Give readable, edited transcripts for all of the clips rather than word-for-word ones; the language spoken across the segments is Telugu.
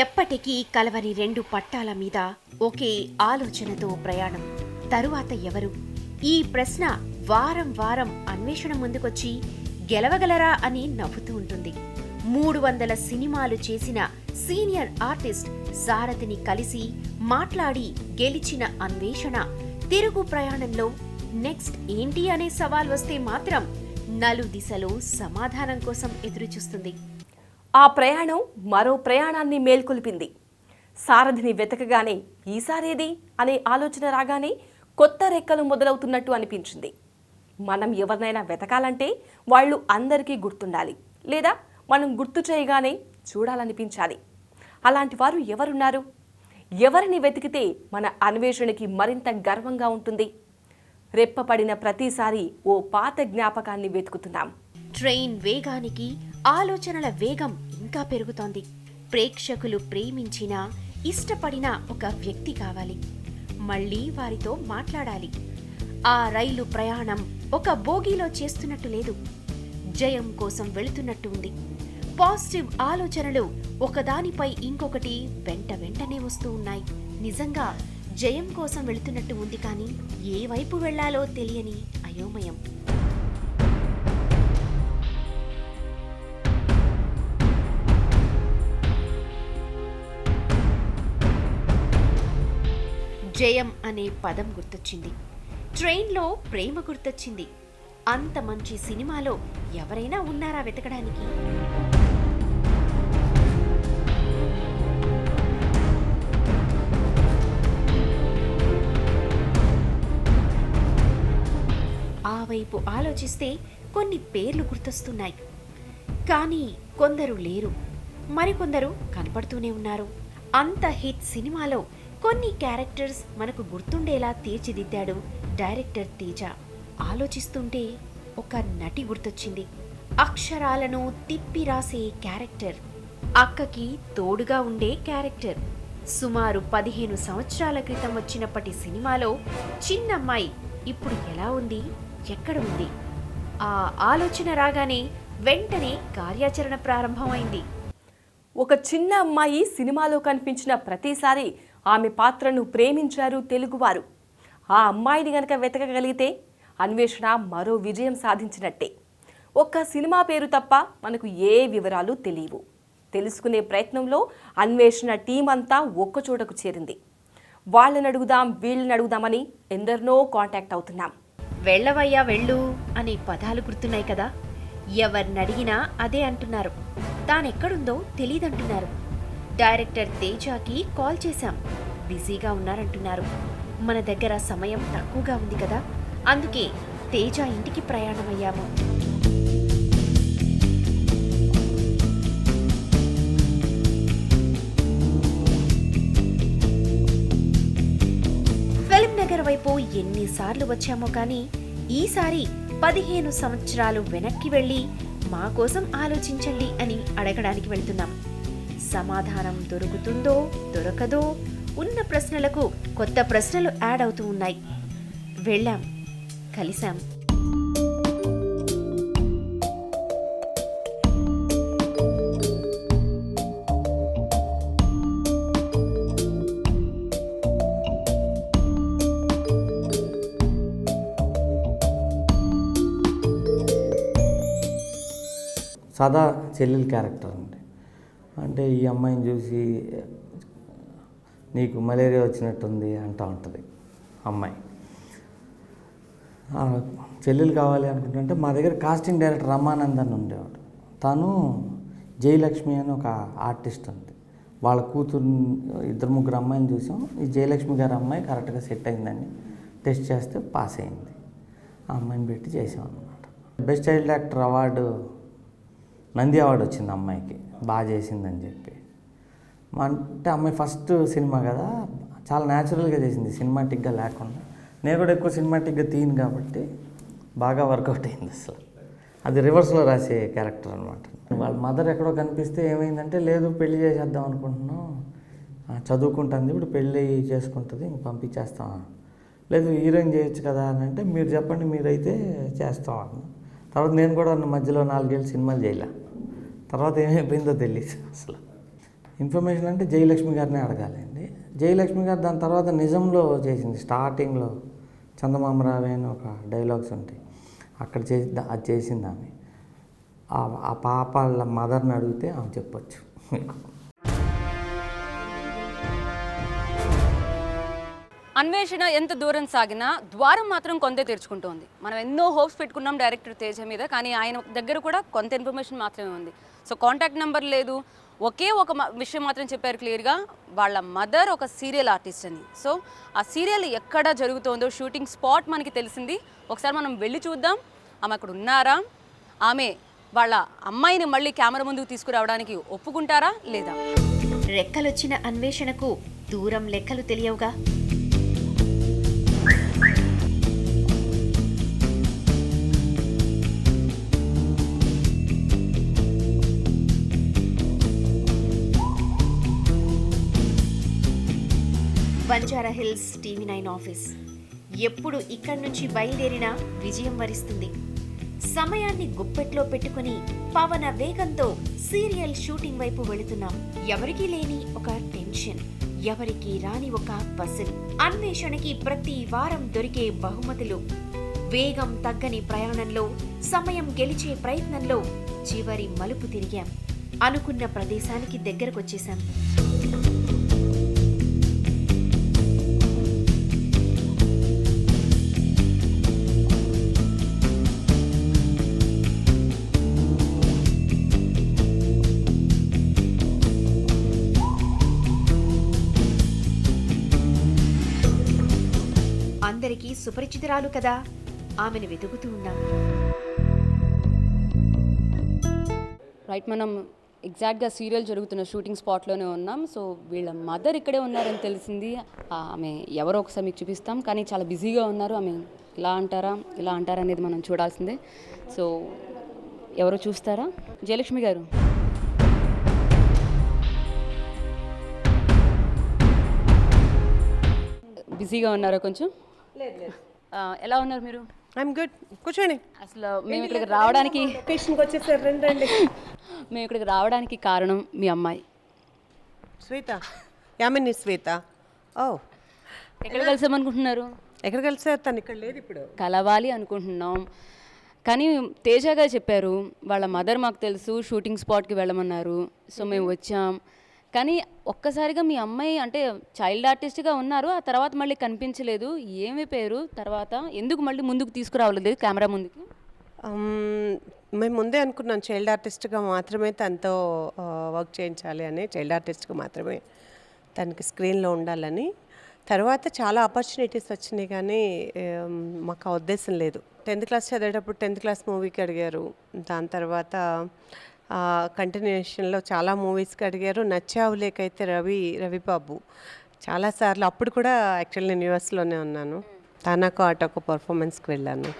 ఎప్పటికీ కలవని రెండు పట్టాల మీద ఒకే ఆలోచనతో ప్రయాణం. తరువాత ఎవరు? ఈ ప్రశ్న వారం వారం అన్వేషణ ముందుకొచ్చి గెలవగలరా అని నవ్వుతూ ఉంటుంది. 300 సినిమాలు చేసిన సీనియర్ ఆర్టిస్ట్ సారథిని కలిసి మాట్లాడి గెలిచిన అన్వేషణ తిరుగు ప్రయాణంలో నెక్స్ట్ ఏంటి అనే సవాల్ వస్తే మాత్రం నలుదిశలో సమాధానం కోసం ఎదురుచూస్తుంది. ఆ ప్రయాణం మరో ప్రయాణాన్ని మేల్కొల్పింది. సారథిని వెతకగానే ఈసారేది అనే ఆలోచన రాగానే కొత్త రెక్కలు మొదలవుతున్నట్టు అనిపించింది. మనం ఎవరినైనా వెతకాలంటే వాళ్ళు అందరికీ గుర్తుండాలి, లేదా మనం గుర్తు చేయగానే చూడాలనిపించాలి. అలాంటి వారు ఎవరున్నారు? ఎవరిని వెతికితే మన అన్వేషణకి మరింత గర్వంగా ఉంటుంది? రెప్పపడిన ప్రతిసారి ఓ పాత జ్ఞాపకాన్ని వెతుకుతున్నాం. ట్రైన్ వేగానికి ఆలోచనల వేగం ఇంకా పెరుగుతోంది. ప్రేక్షకులు ప్రేమించిన, ఇష్టపడిన ఒక వ్యక్తి కావాలి. మళ్ళీ వారితో మాట్లాడాలి. ఆ రైలు ప్రయాణం ఒక బోగీలో చేస్తున్నట్టు లేదు, జయం కోసం వెళుతున్నట్టు ఉంది. పాజిటివ్ ఆలోచనలు ఒకదానిపై ఇంకొకటి వెంటనే వస్తూ ఉన్నాయి. నిజంగా జయం కోసం వెళుతున్నట్టు ఉంది, కానీ ఏ వైపు వెళ్లాలో తెలియని అయోమయం. జయం అనే పదం గుర్తొచ్చింది. ట్రైన్లో ప్రేమ గుర్తొచ్చింది. అంత మంచి సినిమాలో ఎవరైనా ఉన్నారా వెతకడానికి? ఆ వైపు ఆలోచిస్తే కొన్ని పేర్లు గుర్తొస్తున్నాయి. కానీ కొందరు లేరు, మరికొందరు కనపడుతూనే ఉన్నారు. అంత హిట్ సినిమాలో కొన్ని క్యారెక్టర్స్ మనకు గుర్తుండేలా తీర్చిదిద్దాడు డైరెక్టర్ తేజ. ఆలోచిస్తుంటే ఒక నటి గుర్తొచ్చింది. అక్షరాలను తిప్పి రాసే క్యారెక్టర్, అక్కకి తోడుగా ఉండే క్యారెక్టర్. సుమారు 15 సంవత్సరాల క్రితం వచ్చినప్పటి సినిమాలో చిన్నమ్మాయి ఇప్పుడు ఎలా ఉంది, ఎక్కడ ఉంది? ఆ ఆలోచన రాగానే వెంటనే కార్యాచరణ ప్రారంభమైంది. ఒక చిన్న అమ్మాయి సినిమాలో కనిపించిన ప్రతిసారి ఆమె పాత్రను ప్రేమించారు తెలుగువారు. ఆ అమ్మాయిని గనక వెతకగలిగితే అన్వేషణ మరో విజయం సాధించినట్టే. ఒక్క సినిమా పేరు తప్ప మనకు ఏ వివరాలు తెలియవు. తెలుసుకునే ప్రయత్నంలో అన్వేషణ టీం అంతా ఒక్కచోటకు చేరింది. వాళ్ళని అడుగుదాం, వీళ్ళని అడుగుదామని ఎందరినో కాంటాక్ట్ అవుతున్నాం. వెళ్ళవయ్యా వెళ్ళు అనే పదాలు గుర్తున్నాయి కదా. ఎవరినడిగినా అదే అంటున్నారు. తానెక్కడుందో తెలీదంటున్నారు. డైరెక్టర్ తేజాకి కాల్ చేశాం, బిజీగా ఉన్నారంటున్నారు. మన దగ్గర సమయం తక్కువగా ఉంది కదా, అందుకే తేజ ఇంటికి ప్రయాణమయ్యాము. ఫిల్మ్ నగర్ వైపు ఎన్నిసార్లు వచ్చామో కానీ ఈసారి 15 సంవత్సరాలు వెనక్కి వెళ్ళి మా కోసం ఆలోచించండి అని అడగడానికి వెళ్తున్నాం. సమాధానం దొరుకుతుందో దొరకదో, ఉన్న ప్రశ్నలకు కొత్త ప్రశ్నలు యాడ్ అవుతూ ఉన్నాయి. వెళ్ళాం, కలిశాం. సదా చెల్లెలు క్యారెక్టర్ అండి. అంటే ఈ అమ్మాయిని చూసి నీకు మలేరియా వచ్చినట్టుంది అంటూ ఉంటుంది అమ్మాయి. చెల్లెలు కావాలి అనుకుంటుంటే మా దగ్గర కాస్టింగ్ డైరెక్టర్ రమానంద్ అని ఉండేవాడు. తను జయలక్ష్మి అని ఒక ఆర్టిస్ట్ ఉంది. వాళ్ళ కూతురు 2-3 అమ్మాయిని చూసాం. ఈ జయలక్ష్మి గారి అమ్మాయి కరెక్ట్గా సెట్ అయిందని టెస్ట్ చేస్తే పాస్ అయింది. ఆ అమ్మాయిని పెట్టి చేసాం అన్నమాట. Best child actor award, Nandi award వచ్చింది అమ్మాయికి, బాగా చేసిందని చెప్పి. అంటే అమ్మాయి ఫస్ట్ సినిమా కదా, చాలా న్యాచురల్గా చేసింది, సినిమాటిక్గా లేకుండా. నేను కూడా ఎక్కువ సినిమాటిక్గా తీయను కాబట్టి బాగా వర్కౌట్ అయింది. అసలు అది రివర్స్లో రాసే క్యారెక్టర్ అనమాట. వాళ్ళ మదర్ ఎక్కడో కనిపిస్తే ఏమైందంటే, లేదు పెళ్లి చేసేద్దాం అనుకుంటున్నాం, చదువుకుంటుంది, ఇప్పుడు పెళ్ళి చేసుకుంటుంది, ఇంక పంపించేస్తాం. లేదు హీరోయిన్ చేయొచ్చు కదా అని అంటే, మీరు చెప్పండి, మీరైతే చేస్తాం అన్న. తర్వాత నేను కూడా మధ్యలో 4 ఏళ్ళు సినిమాలు చేయలే. తర్వాత ఏమైపోయిందో తెలియదు. అసలు ఇన్ఫర్మేషన్ అంటే జయలక్ష్మి గారినే అడగాలండి. జయలక్ష్మి గారు దాని తర్వాత నిజంలో చేసింది. స్టార్టింగ్లో చందమామ రావే అని ఒక డైలాగ్స్ ఉంటాయి, అక్కడ అది చేసింది ఆమె. ఆ పాప వాళ్ళ మదర్ని అడిగితే ఆమె చెప్పొచ్చు మీకు. అన్వేషణ ఎంత దూరం సాగినా ద్వారం మాత్రం కొంతే తెరుచుకుంటోంది. మనం ఎన్నో హోప్స్ పెట్టుకున్నాం డైరెక్టర్ తేజ మీద, కానీ ఆయన దగ్గర కూడా కొంత ఇన్ఫర్మేషన్ మాత్రమే ఉంది. సో కాంటాక్ట్ నెంబర్ లేదు. ఒకే ఒక విషయం మాత్రం చెప్పారు క్లియర్గా, వాళ్ళ మదర్ ఒక సీరియల్ ఆర్టిస్ట్ అని. సో ఆ సీరియల్ ఎక్కడ జరుగుతోందో షూటింగ్ స్పాట్ మనకి తెలిసింది. ఒకసారి మనం వెళ్ళి చూద్దాం. ఆమె అక్కడ ఉన్నారా, ఆమె వాళ్ళ అమ్మాయిని మళ్ళీ కెమెరా ముందుకు తీసుకురావడానికి ఒప్పుకుంటారా లేదా? రెక్కలొచ్చిన అన్వేషణకు దూరం లెక్కలు తెలియవుగా. Banjara hills TV9 office. ఎప్పుడు ఇక్కడి నుంచి బయలుదేరినా విజయం వరిస్తుంది. సమయాన్ని గుప్పెట్లో పెట్టుకుని పవన వేగంతో సీరియల్ షూటింగ్ వైపు వెళుతున్నాం. ఎవరికీ లేని ఒక టెన్షన్, ఎవరికీ రాని ఒక పసిల్. అన్వేషణకి ప్రతి వారం దొరికే బహుమతులు. వేగం తగ్గని ప్రయాణంలో, సమయం గెలిచే ప్రయత్నంలో చివరి మలుపు తిరిగాం. అనుకున్న ప్రదేశానికి దగ్గరకొచ్చేశాం. అందరికీ సుపరిచితురాలు కదా, ఆమెను వెతుకుతూ ఉన్నాం. రైట్, మనం ఎగ్జాక్ట్గా సీరియల్ జరుగుతున్న షూటింగ్ స్పాట్లోనే ఉన్నాం. సో వీళ్ళ మదర్ ఇక్కడే ఉన్నారని తెలిసింది. ఆమె ఎవరో ఒకసారి మీకు చూపిస్తాం, కానీ చాలా బిజీగా ఉన్నారు. ఆమె ఇలా అంటారా అనేది మనం చూడాల్సిందే. సో ఎవరో చూస్తారా? జయలక్ష్మి గారు, బిజీగా ఉన్నారా కొంచెం? ఎలా ఉన్నారు మీరు? I'm good. కూర్చోండి. అసలు మేము ఇక్కడికి రావడానికి లొకేషన్కి వచ్చేసారు, రండి. మేము ఇక్కడికి రావడానికి కారణం మీ అమ్మాయి శ్వేత, యామిని శ్వేత. ఓ, ఎక్కడ కలిసామనుకుంటున్నారు? ఎక్కడ కలిసారు? తను ఇక్కడ లేదు ఇప్పుడు. కలవాలి అనుకుంటున్నాం, కానీ తేజ గారు చెప్పారు వాళ్ళ మదర్ మాకు తెలుసు, షూటింగ్ స్పాట్కి వెళ్ళమన్నారు. సో మేము వచ్చాం. కానీ ఒక్కసారిగా మీ అమ్మాయి అంటే చైల్డ్ ఆర్టిస్ట్గా ఉన్నారు, ఆ తర్వాత మళ్ళీ కనిపించలేదు. ఏమి పేరు తర్వాత ఎందుకు మళ్ళీ ముందుకు తీసుకురావలేదు కెమెరా ముందుకి? మేము ముందే అనుకున్నాం చైల్డ్ ఆర్టిస్ట్గా మాత్రమే తనతో వర్క్ చేయించాలి అని, చైల్డ్ ఆర్టిస్ట్గా మాత్రమే తనకి స్క్రీన్లో ఉండాలని. తర్వాత చాలా ఆపర్చునిటీస్ వచ్చినాయి, కానీ మాకు ఆ ఉద్దేశం లేదు. 10th క్లాస్ చదివేటప్పుడు 10th క్లాస్ మూవీకి అడిగారు. దాని తర్వాత కంటిన్యూషన్లో చాలా మూవీస్కి అడిగారు. నచ్చావులేకైతే రవిబాబు చాలాసార్లు. అప్పుడు కూడా యాక్చువల్లీ నేను యూఎస్లోనే ఉన్నాను. తానాకో ఆట ఒక పర్ఫార్మెన్స్కి వెళ్ళాను.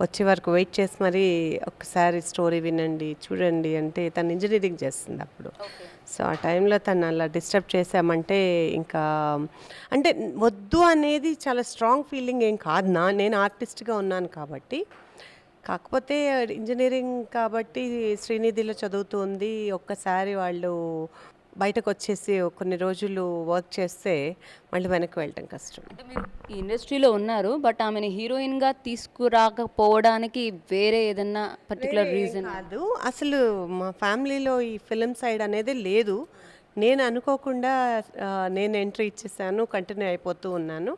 వచ్చే వరకు వెయిట్ చేసి మరీ ఒక్కసారి స్టోరీ వినండి చూడండి అంటే, తను ఇంజనీరింగ్ చేస్తుంది అప్పుడు. సో ఆ టైంలో తను అలా డిస్టర్బ్ చేసామంటే ఇంకా అంటే వద్దు అనేది చాలా స్ట్రాంగ్ ఫీలింగ్ ఏం కాదు. నేను ఆర్టిస్ట్గా ఉన్నాను కాబట్టి. కాకపోతే ఇంజనీరింగ్ కాబట్టి శ్రీనిధిలో చదువుతుంది. ఒక్కసారి వాళ్ళు బయటకు వచ్చేసి కొన్ని రోజులు వర్క్ చేస్తే మళ్ళీ వెనక్కి వెళ్ళటం కష్టం. అంటే మీరు ఈ ఇండస్ట్రీలో ఉన్నారు, బట్ ఆమెను హీరోయిన్గా తీసుకురాకపోవడానికి వేరే ఏదన్నా పర్టికులర్ రీజన్? కాదు, అసలు మా ఫ్యామిలీలో ఈ ఫిలిం సైడ్ అనేది లేదు. నేను అనుకోకుండా నేను ఎంట్రీ ఇచ్చేసాను, కంటిన్యూ అయిపోతూ ఉన్నాను.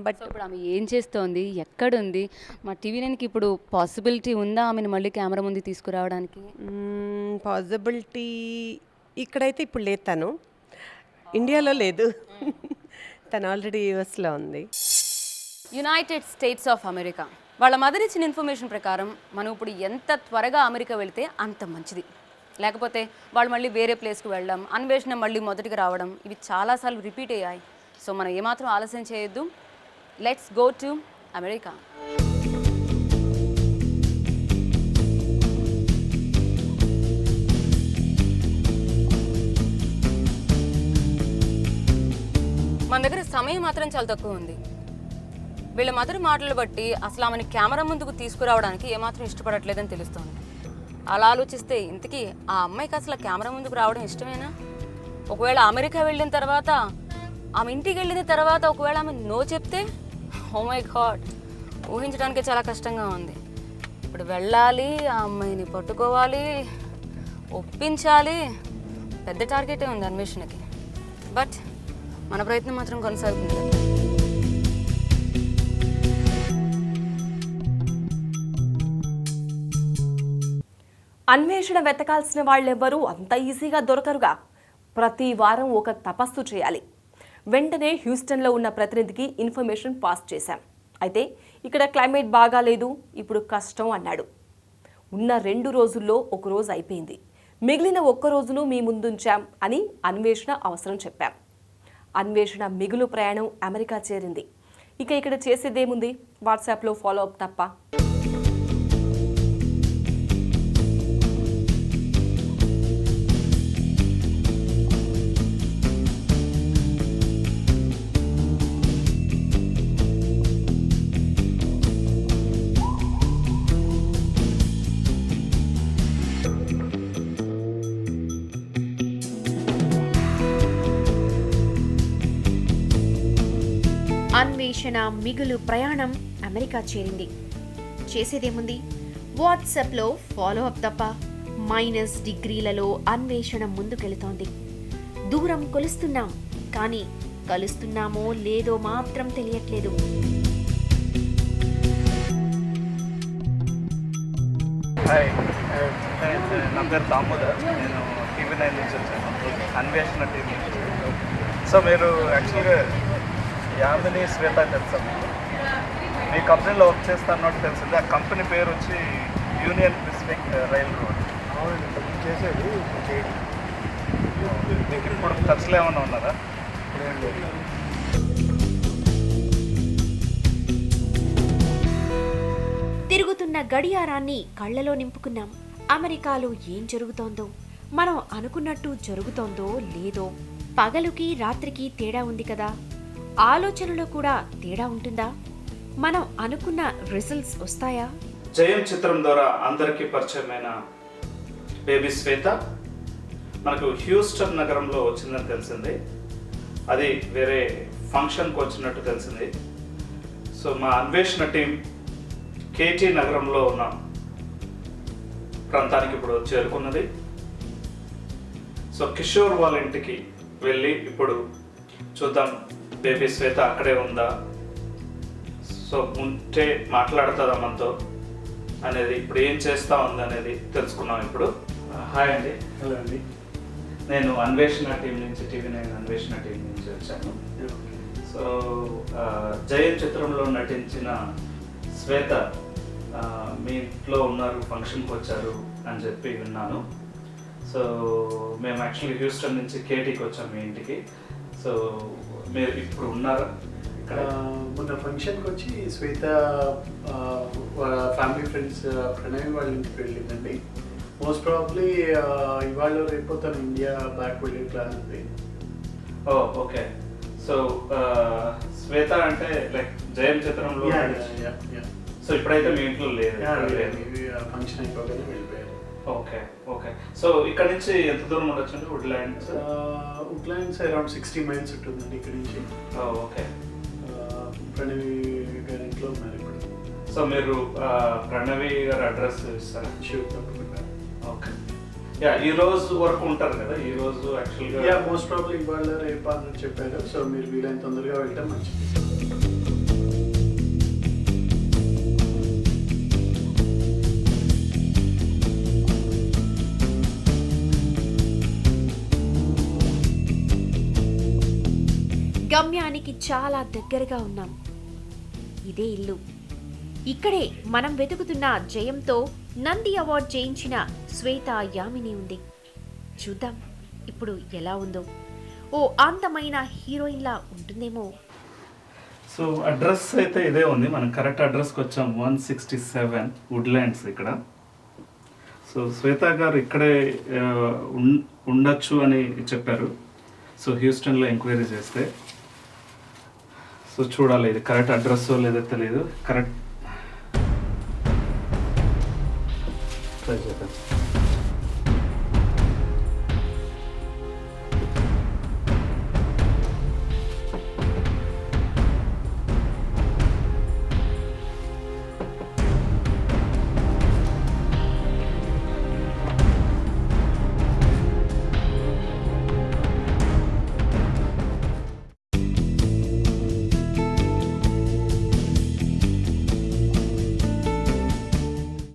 బట్ ఇప్పుడు ఆమె ఏం చేస్తోంది, ఎక్కడుంది? మా TV9కి ఇప్పుడు పాసిబిలిటీ ఉందా ఆమెను మళ్ళీ కెమెరా ముందు తీసుకురావడానికి? పాసిబిలిటీ ఇక్కడైతే ఇప్పుడు లేదు. తను ఇండియాలో లేదు, తను ఆల్రెడీ యూఎస్లో ఉంది. United states of America. వాళ్ళ మదర్ ఇచ్చిన ఇన్ఫర్మేషన్ ప్రకారం మనం ఇప్పుడు ఎంత త్వరగా అమెరికా వెళితే అంత మంచిది. లేకపోతే వాళ్ళు మళ్ళీ వేరే ప్లేస్కి వెళ్ళడం, అన్వేషణ మళ్ళీ మొదటికి రావడం, ఇవి చాలాసార్లు రిపీట్ అయ్యాయి. సో మనం ఏమాత్రం ఆలస్యం చేయొద్దు. Let's go to America. మన దగ్గర సమయం మాత్రం చాలా తక్కువ ఉంది. వీళ్ళ మదర్ మాటలు బట్టి అసలు ఆమెను కెమెరా ముందుకు తీసుకురావడానికి ఏమాత్రం ఇష్టపడట్లేదని తెలుస్తోంది. అలా ఆలోచిస్తే ఇంతకీ ఆ అమ్మాయికి అసలు కెమెరా ముందుకు రావడం ఇష్టమేనా? ఒకవేళ అమెరికా వెళ్ళిన తర్వాత, ఆమె ఇంటికి వెళ్ళిన తర్వాత ఒకవేళ ఆమె నో చెప్తే, ఓ మై గాడ్, ఊహించడానికి చాలా కష్టంగా ఉంది. ఇప్పుడు వెళ్ళాలి, ఆ అమ్మాయిని పట్టుకోవాలి, ఒప్పించాలి, పెద్ద టార్గెటే ఉంది అన్వేషణకి. బట్ మన ప్రయత్నం మాత్రం కొనసాగుతుంది. అన్వేషణ వెతకాల్సిన వాళ్ళెవ్వరూ అంత ఈజీగా దొరకరుగా. ప్రతి వారం ఒక తపస్సు చేయాలి. వెంటనే హ్యూస్టన్లో ఉన్న ప్రతినిధికి ఇన్ఫర్మేషన్ పాస్ చేశాం. అయితే ఇక్కడ క్లైమేట్ బాగాలేదు, ఇప్పుడు కష్టం అన్నాడు. ఉన్న 2 రోజుల్లో ఒక రోజు అయిపోయింది. మిగిలిన ఒక్క రోజును మీ ముందుంచాం అని అన్వేషణ అవసరం చెప్పాం. అన్వేషణ మిగులు ప్రయాణం అమెరికా చేరింది. ఇక ఇక్కడ చేసేదేముంది, వాట్సాప్లో ఫాలో అప్ తప్ప. అన్వేషణ మిగులు ప్రయాణం అమెరికా చేరింది. చేసేదేముంది, వాట్సాప్లో ఫాలో అప్ తప్ప. -డిగ్రీలలో అన్వేషణ ముందుకెళుతోంది. దూరం కొలుస్తున్నాం, కానీ కలుస్తున్నామో లేదో మాత్రం తెలియట్లేదు. హాయ్, నా పేరు దామోదర్. నేను TV9 నుంచి వచ్చాను, అన్వేషణ టీం నుంచి. సో మీరు యాక్చువల్గా యామిని శ్వేత తెలుసా? మీ కంపెనీలో వర్క్ చేస్తాన్నట్టు తెలిసింది. ఆ కంపెనీ పేరు వచ్చి యూనియన్ పెసిఫిక్ రైల్ రోడ్. చేసేది మీకు ఇప్పుడు ఖర్చులు ఏమైనా ఉన్నారా? తిరుగుతున్న గడియారాన్ని కళ్ళలో నింపుకున్నాం. అమెరికాలో ఏం జరుగుతోందో, మనం అనుకున్నట్టు జరుగుతోందో లేదో. పగలుకి రాత్రికి తేడా ఉంది కదా, ఆలోచనలో కూడా తేడా ఉంటుందా? మనం అనుకున్న రిజల్ట్స్ వస్తాయా? జయం చిత్రం ద్వారా అందరికీ పరిచయమైన బేబీ శ్వేత మనకు హ్యూస్టన్ నగరంలో వచ్చిందని తెలిసింది. అది వేరే ఫంక్షన్కి వచ్చినట్టు తెలిసింది. సో మా అన్వేషణ టీం కేటీ నగరంలో ఉన్న ప్రాంతానికి ఇప్పుడు చేరుకున్నది. సో కిషోర్ వాళ్ళ ఇంటికి వెళ్ళి ఇప్పుడు చూద్దాం బేబీ శ్వేత అక్కడే ఉందా, సో ఉంటే మాట్లాడుతుందా మనతో అనేది, ఇప్పుడు ఏం చేస్తూ ఉంది అనేది తెలుసుకున్నాం ఇప్పుడు. హాయ్ అండి. హలో అండి. నేను అన్వేషణ టీం నుంచి, TV9 అన్వేషణ టీం నుంచి వచ్చాను. సో జయం చిత్రంలో నటించిన శ్వేత మీ ఇంట్లో ఉన్నారు, ఫంక్షన్కి వచ్చారు అని చెప్పి విన్నాను. సో మేము యాక్చువల్లీ హ్యూస్టన్ నుంచి కేటీకి వచ్చాము మీ ఇంటికి. సో మీరు ఇప్పుడు ఉన్నారా ఇక్కడ? మొన్న ఫంక్షన్కి వచ్చి శ్వేత వాళ్ళ ఫ్యామిలీ ఫ్రెండ్స్ ప్రణయ్ వాళ్ళ ఇంటికి వెళ్ళిందండి. మోస్ట్ ప్రాబ్లీ ఇవాళ రేపు తను ఇండియా బ్యాక్ వెళ్ళే ప్లాన్ ఉంది. ఓ ఓకే. సో శ్వేత అంటే లైక్ జయం చిత్రంలో. సో ఇప్పుడైతే మీ ఇంట్లో లేదు? ఫంక్షన్ అయిపోగానే వెళ్ళిపోయారు. Okay okay. సో ఇక్కడ నుంచి ఎంత దూరం ఉండొచ్చు? వుడ్లాండ్స్ వుడ్లాండ్స్ అరౌండ్ 60 మైల్స్ ఉంటుందండి ఇక్కడ నుంచి. ఓకే. ప్రణవి గారి ఇంట్లో ఉన్నారు ఇప్పుడు. సో మీరు ప్రణవి గారి అడ్రస్ ఇస్తారా? షూర్, తప్పకుండా. ఓకే. యా, ఈ రోజు వరకు ఉంటారు కదా? ఈ రోజు యాక్చువల్గా మోస్ట్ ప్రాబ్లీ ఇవాళ రేపు అన్నట్టు చెప్పారు. సో మీరు వీలైన తొందరగా వెళ్తే మంచిది. గమ్యానికి చాలా దగ్గరగా ఉన్నాం. ఇదే ఇల్లు. ఇక్కడే మనం వెతుకుతున్న జయంతో నంది అవార్డ్ జయించిన శ్వేత యామిని ఉంది. చూద్దాం ఇప్పుడు ఎలా ఉందో. ఓ అందమైన హీరోయిన్లా ఉంటుందేమో. సో అడ్రస్ అయితే ఇదే ఉంది. మనం కరెక్ట్ అడ్రస్కి వచ్చాం. 167 వుడ్లాండ్స్ ఇక్కడ. సో శ్వేత గారు ఇక్కడే ఉండొచ్చు అని చెప్పారు. సో హ్యూస్టన్లో ఎంక్వైరీ చేస్తే, సో చూడాలి ఇది కరెక్ట్ అడ్రస్ లేదో తెలియదు. కరెక్ట్ ట్రై చేద్దాం.